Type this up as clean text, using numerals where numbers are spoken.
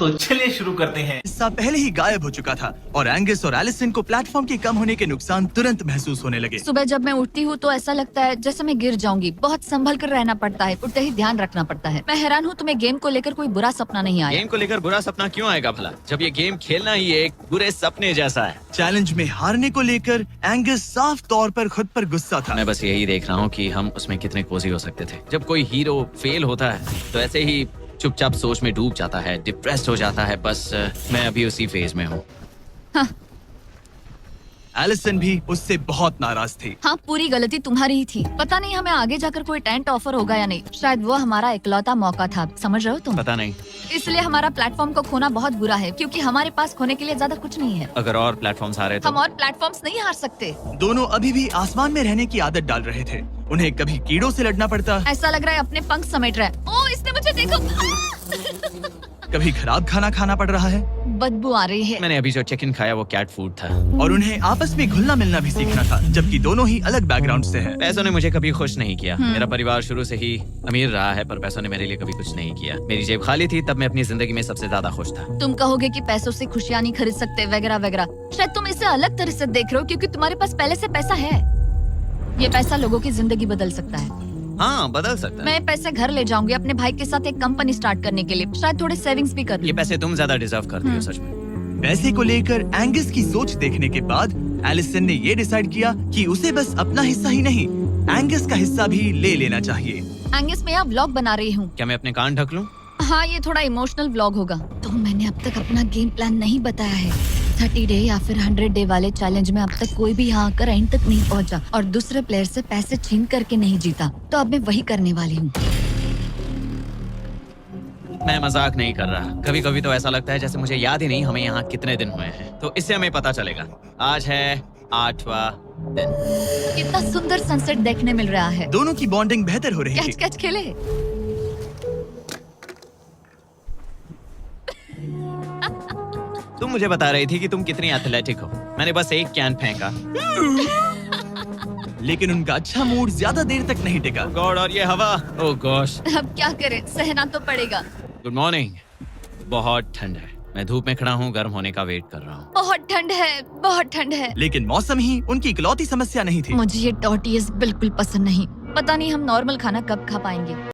तो चलिए शुरू करते हैं। हिस्सा पहले ही गायब हो चुका था और एंगस और एलिसन को प्लेटफॉर्म के कम होने के नुकसान तुरंत महसूस होने लगे। सुबह जब मैं उठती हूँ तो ऐसा लगता है जैसे मैं गिर जाऊंगी। बहुत संभल कर रहना पड़ता है, उठते ही ध्यान रखना पड़ता है। मैं हैरान हूँ तुम्हें गेम को लेकर कोई बुरा सपना नहीं आया। गेम को लेकर बुरा सपना क्यों आएगा भला, जब ये गेम खेलना ही एक बुरे सपने जैसा है। चैलेंज में हारने को लेकर एंगस साफ तौर पर खुद पर गुस्सा था। मैं बस यही देख रहा हूँ कि हम उसमें कितने कोजी हो सकते थे। जब कोई हीरो फेल होता है तो ऐसे ही चुपचाप सोच में डूब जाता है, डिप्रेस्ड हो जाता है। बस मैं अभी उसी फेज में हूँ। एलिसन भी उससे बहुत नाराज थी। हाँ, पूरी गलती तुम्हारी ही थी। पता नहीं हमें आगे जाकर कोई टेंट ऑफर होगा या नहीं। शायद वो हमारा इकलौता मौका था, समझ रहे हो तुम? पता नहीं। इसलिए हमारा प्लेटफॉर्म को खोना बहुत बुरा है, क्योंकि हमारे पास खोने के लिए ज्यादा कुछ नहीं है। अगर और प्लेटफॉर्म्स आ रहे तो हम और प्लेटफॉर्म्स नहीं हार सकते। दोनों अभी भी आसमान में रहने की आदत डाल रहे थे। उन्हें कभी कीड़ों से लड़ना पड़ता, ऐसा लग रहा है अपने पंख समेट रहा है। ओह, इसने मुझे देखो। कभी खराब खाना खाना पड़ रहा है बदबू आ रही है। मैंने अभी जो चिकन खाया वो कैट फूड था। और उन्हें आपस में घुलना मिलना भी सीखना था, जबकि दोनों ही अलग बैकग्राउंड से हैं। पैसों ने मुझे कभी खुश नहीं किया। मेरा परिवार शुरू से ही अमीर रहा है, पर पैसों ने मेरे लिए कभी कुछ नहीं किया। मेरी जेब खाली थी तब मैं अपनी जिंदगी में सबसे ज्यादा खुश था। तुम कहोगे कि पैसों से खुशियाँ नहीं खरीद सकते वगैरह वगैरह। शायद तुम इसे अलग तरह से देख रहे हो, क्योंकि तुम्हारे पास पहले से पैसा है। ये पैसा लोगों की जिंदगी बदल सकता है। हाँ, बदल सकता है। मैं पैसे घर ले जाऊंगी अपने भाई के साथ एक कंपनी स्टार्ट करने के लिए। शायद थोड़े सेविंग्स भी कर ये लूं। पैसे तुम ज्यादा डिजर्व करती हो सच में। पैसे को लेकर एंगस की सोच देखने के बाद एलिसन ने ये डिसाइड किया कि उसे बस अपना हिस्सा ही नहीं, एंगस का हिस्सा भी ले लेना चाहिए। एंगस, मैं यहाँ व्लॉग बना रही हूँ। क्या मैं अपने कान ढक लूं? हाँ, ये थोड़ा इमोशनल व्लॉग होगा। तो मैंने अब तक अपना गेम प्लान नहीं बताया है। 30 डे या फिर 100 डे वाले चैलेंज में अब तक कोई भी यहाँ आकर एंड तक नहीं पहुँचा और दूसरे प्लेयर से पैसे छीन करके नहीं जीता। तो अब मैं वही करने वाली हूँ। मैं मजाक नहीं कर रहा। कभी कभी तो ऐसा लगता है जैसे मुझे याद ही नहीं हमें यहाँ कितने दिन हुए हैं। तो इससे हमें पता चलेगा। आज है 8वां दिन। कितना सुंदर सनसेट देखने मिल रहा है। दोनों की बॉन्डिंग बेहतर हो रही कैच थी। कैच खेले। तुम मुझे बता रही थी कि तुम कितनी एथलेटिक हो। मैंने बस एक कैन फेंका। लेकिन उनका अच्छा मूड ज्यादा देर तक नहीं टिका। गॉड, और ये हवा। ओह गॉश। अब क्या करें, सहना तो पड़ेगा। Good morning. बहुत ठंड है। मैं धूप में खड़ा हूँ, गर्म होने का वेट कर रहा हूँ। बहुत ठंड है, बहुत ठंड है। लेकिन मौसम ही उनकी इकलौती समस्या नहीं थी। मुझे ये टॉर्टियस बिल्कुल पसंद नहीं। पता नहीं हम नॉर्मल खाना कब खा पाएंगे।